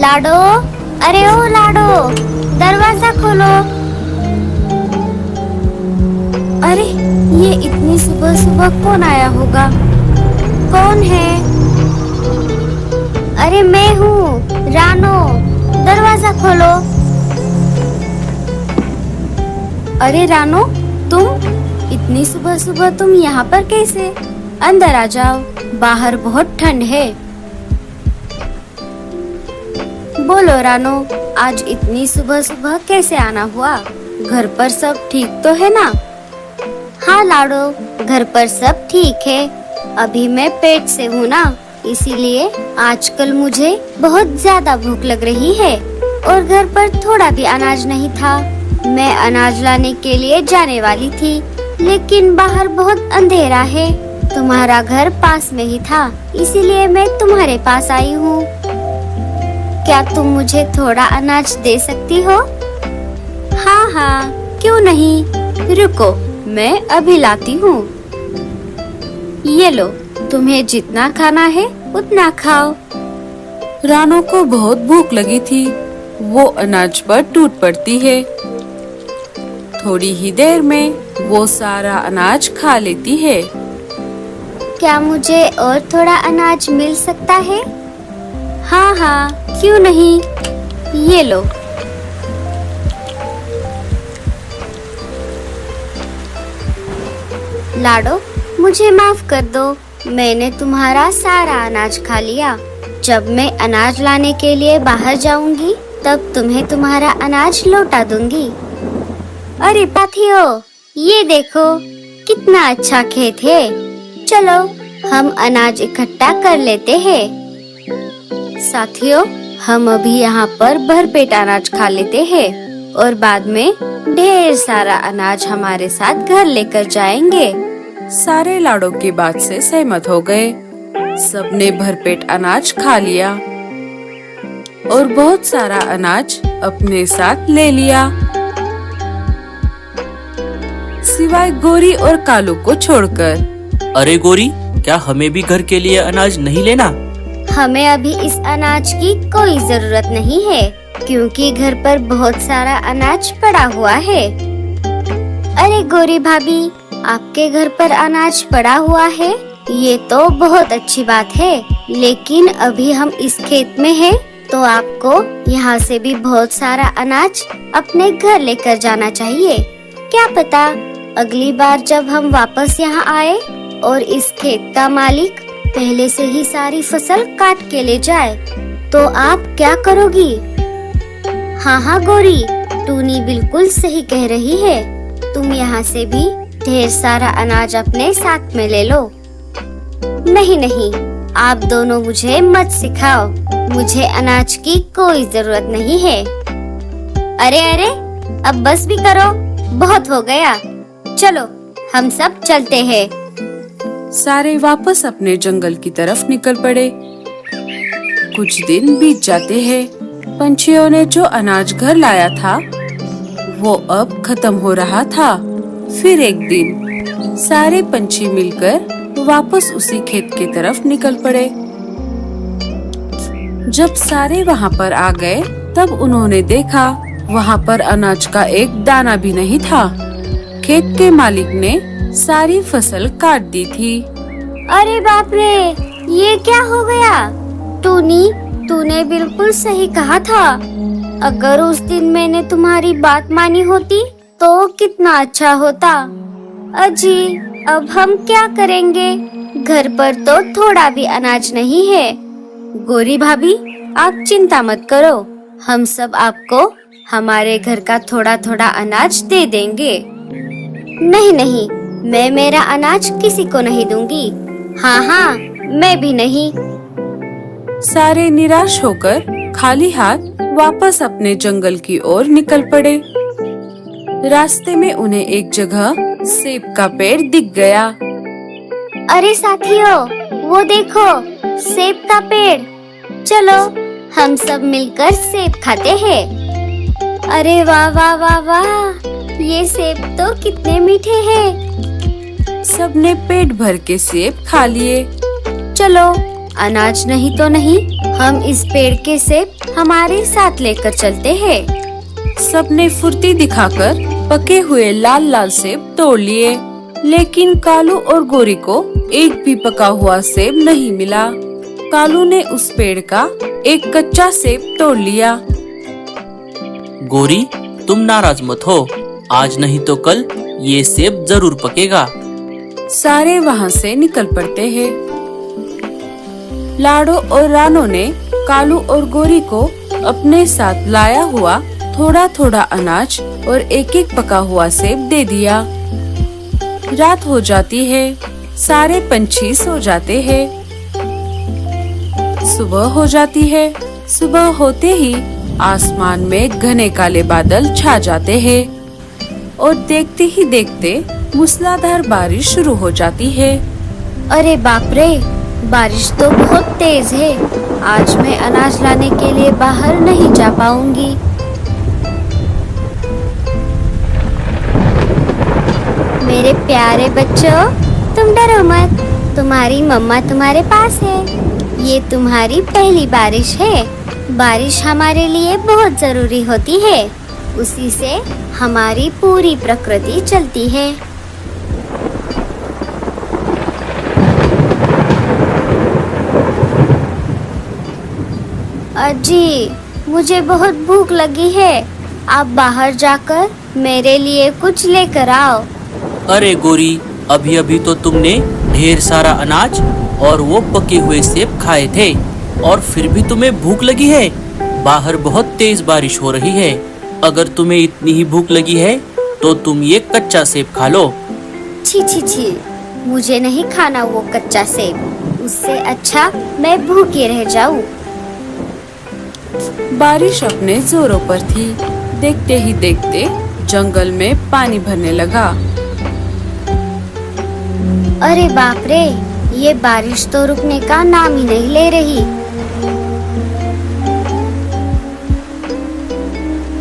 लाडो, अरे ओ लाडो, दरवाजा खोलो। अरे ये इतनी सुबह सुबह कौन आया होगा? कौन है? अरे मैं हूँ रानो, दरवाजा खोलो। अरे रानो, तुम इतनी सुबह सुबह तुम यहाँ पर कैसे? अंदर आ जाओ, बाहर बहुत ठंड है। बोलो रानो, आज इतनी सुबह सुबह कैसे आना हुआ? घर पर सब ठीक तो है ना? हाँ लाडो, घर पर सब ठीक है। अभी मैं पेट से हूँ ना, इसीलिए आजकल मुझे बहुत ज्यादा भूख लग रही है और घर पर थोड़ा भी अनाज नहीं था। मैं अनाज लाने के लिए जाने वाली थी, लेकिन बाहर बहुत अंधेरा है। तुम्हारा घर पास में ही था, इसीलिए मैं तुम्हारे पास आई हूँ। क्या तुम मुझे थोड़ा अनाज दे सकती हो? हाँ हाँ, क्यों नहीं। रुको, मैं अभी लाती हूँ। ये लो, तुम्हें जितना खाना है उतना खाओ। रानो को बहुत भूख लगी थी। वो अनाज पर टूट पड़ती है। थोड़ी ही देर में वो सारा अनाज खा लेती है। क्या मुझे और थोड़ा अनाज मिल सकता है? हाँ हाँ, क्यों नहीं। ये लो। लाडो, मुझे माफ कर दो, मैंने तुम्हारा सारा अनाज खा लिया। जब मैं अनाज लाने के लिए बाहर जाऊंगी, तब तुम्हें तुम्हारा अनाज लौटा दूंगी। अरे साथियों, ये देखो कितना अच्छा खेत है। चलो हम अनाज इकट्ठा कर लेते हैं। साथियों, हम अभी यहाँ पर भरपेट अनाज खा लेते हैं और बाद में ढेर सारा अनाज हमारे साथ घर लेकर जाएंगे। सारे लाडो की बात से सहमत हो गए। सबने भरपेट अनाज खा लिया और बहुत सारा अनाज अपने साथ ले लिया, सिवाय गोरी और कालू को छोड़कर। अरे गोरी, क्या हमें भी घर के लिए अनाज नहीं लेना? हमें अभी इस अनाज की कोई जरूरत नहीं है, क्योंकि घर पर बहुत सारा अनाज पड़ा हुआ है। अरे गोरी भाभी, आपके घर पर अनाज पड़ा हुआ है, ये तो बहुत अच्छी बात है। लेकिन अभी हम इस खेत में हैं, तो आपको यहाँ से भी बहुत सारा अनाज अपने घर लेकर जाना चाहिए। क्या पता अगली बार जब हम वापस यहाँ आए और इस खेत का मालिक पहले से ही सारी फसल काट के ले जाए, तो आप क्या करोगी? हाँ हाँ गोरी, टूनी बिल्कुल सही कह रही है। तुम यहाँ से भी ढेर सारा अनाज अपने साथ में ले लो। नहीं नहीं, आप दोनों मुझे मत सिखाओ, मुझे अनाज की कोई जरूरत नहीं है। अरे अरे, अब बस भी करो, बहुत हो गया। चलो हम सब चलते हैं। सारे वापस अपने जंगल की तरफ निकल पड़े। कुछ दिन बीत जाते हैं। पंछियों ने जो अनाज घर लाया था, वो अब खत्म हो रहा था। फिर एक दिन सारे पंछी मिलकर वापस उसी खेत की तरफ निकल पड़े। जब सारे वहाँ पर आ गए, तब उन्होंने देखा वहाँ पर अनाज का एक दाना भी नहीं था। खेत के मालिक ने सारी फसल काट दी थी। अरे बाप रे, ये क्या हो गया? टूनी, तूने बिल्कुल सही कहा था। अगर उस दिन मैंने तुम्हारी बात मानी होती, तो कितना अच्छा होता। अजी, अब हम क्या करेंगे? घर पर तो थोड़ा भी अनाज नहीं है। गोरी भाभी, आप चिंता मत करो, हम सब आपको हमारे घर का थोड़ा थोड़ा अनाज दे देंगे। नहीं नहीं, मैं मेरा अनाज किसी को नहीं दूंगी। हाँ हाँ, मैं भी नहीं। सारे निराश होकर खाली हाथ वापस अपने जंगल की ओर निकल पड़े। रास्ते में उन्हें एक जगह सेब का पेड़ दिख गया। अरे साथियों, वो देखो, सेब का पेड़। चलो हम सब मिलकर सेब खाते हैं। अरे वाह वाह वाह वाह, ये सेब तो कितने मीठे हैं। सबने पेट भर के सेब खा लिए। चलो, अनाज नहीं तो नहीं, हम इस पेड़ के सेब हमारे साथ लेकर चलते हैं। सबने फुर्ती दिखाकर पके हुए लाल लाल सेब तोड़ लिए, लेकिन कालू और गोरी को एक भी पका हुआ सेब नहीं मिला। कालू ने उस पेड़ का एक कच्चा सेब तोड़ लिया। गोरी, तुम नाराज मत हो, आज नहीं तो कल ये सेब जरूर पकेगा। सारे वहाँ से निकल पड़ते हैं। लाडो और रानो ने कालू और गोरी को अपने साथ लाया हुआ थोड़ा थोड़ा अनाज और एक एक पका हुआ सेब दे दिया। रात हो जाती है, सारे पंछी सो जाते हैं। सुबह हो जाती है। सुबह होते ही आसमान में घने काले बादल छा जाते हैं और देखते ही देखते मूसलाधार बारिश शुरू हो जाती है। अरे बाप रे, बारिश तो बहुत तेज है। आज मैं अनाज लाने के लिए बाहर नहीं जा पाऊंगी। मेरे प्यारे बच्चों, तुम डरो मत, तुम्हारी मम्मा तुम्हारे पास है। ये तुम्हारी पहली बारिश है। बारिश हमारे लिए बहुत जरूरी होती है, उसी से हमारी पूरी प्रकृति चलती है। अजी, मुझे बहुत भूख लगी है। आप बाहर जाकर मेरे लिए कुछ लेकर आओ। अरे गोरी, अभी अभी तो तुमने ढेर सारा अनाज और वो पके हुए सेब खाए थे और फिर भी तुम्हें भूख लगी है। बाहर बहुत तेज बारिश हो रही है। अगर तुम्हें इतनी ही भूख लगी है तो तुम ये कच्चा सेब खा लो। छी छी छी, मुझे नहीं खाना वो कच्चा सेब। उससे अच्छा मैं भूखे रह जाऊं। बारिश अपने जोरों पर थी। देखते ही देखते जंगल में पानी भरने लगा। अरे बाप रे, ये बारिश तो रुकने का नाम ही नहीं ले रही।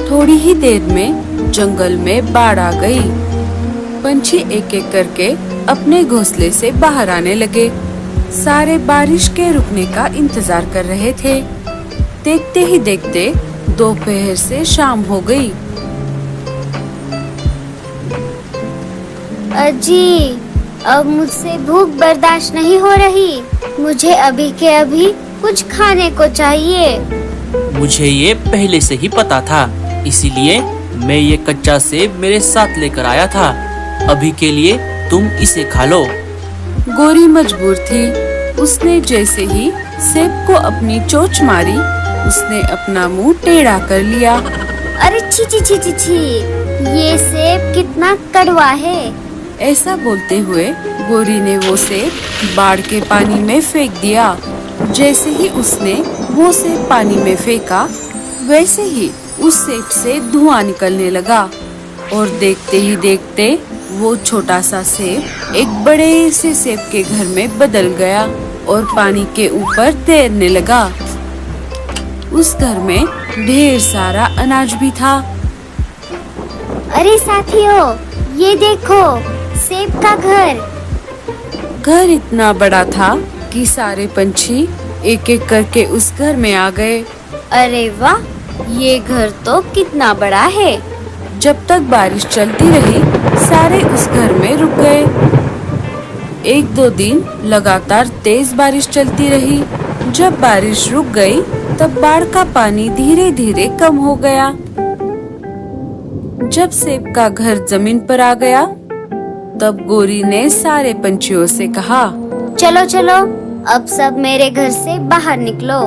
थोड़ी ही देर में जंगल में बाढ़ आ गई। पंछी एक एक करके अपने घोंसले से बाहर आने लगे। सारे बारिश के रुकने का इंतजार कर रहे थे। देखते ही देखते दोपहर से शाम हो गई। अजी, अब मुझसे भूख बर्दाश्त नहीं हो रही। मुझे अभी के अभी कुछ खाने को चाहिए। मुझे ये पहले से ही पता था, इसीलिए मैं ये कच्चा सेब मेरे साथ लेकर आया था। अभी के लिए तुम इसे खा लो। गोरी मजबूर थी। उसने जैसे ही सेब को अपनी चोंच मारी, उसने अपना मुंह टेढ़ा कर लिया। अरे छी छी छी छी छी, ये सेब कितना कड़वा है। ऐसा बोलते हुए गोरी ने वो सेब बाढ़ के पानी में फेंक दिया। जैसे ही उसने वो सेब पानी में फेंका, वैसे ही उस सेब से धुआं निकलने लगा और देखते ही देखते वो छोटा सा सेब एक बड़े से सेब के घर में बदल गया और पानी के ऊपर तैरने लगा। उस घर में ढेर सारा अनाज भी था। अरे साथियों, ये देखो, सेब का घर। घर इतना बड़ा था कि सारे पंछी एक एक करके उस घर में आ गए। अरे वाह, ये घर तो कितना बड़ा है। जब तक बारिश चलती रही, सारे उस घर में रुक गए। एक दो दिन लगातार तेज बारिश चलती रही। जब बारिश रुक गई, तब बाढ़ का पानी धीरे धीरे कम हो गया। जब सेब का घर जमीन पर आ गया, तब गोरी ने सारे पंछियों से कहा, चलो चलो, अब सब मेरे घर से बाहर निकलो।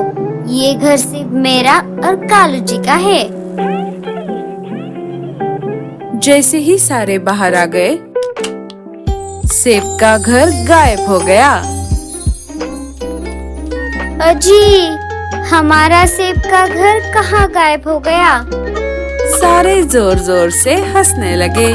ये घर सिर्फ मेरा और कालू जी का है। जैसे ही सारे बाहर आ गए, सेब का घर गायब हो गया। अजी, हमारा सेब का घर कहाँ गायब हो गया? सारे जोर जोर से हंसने लगे।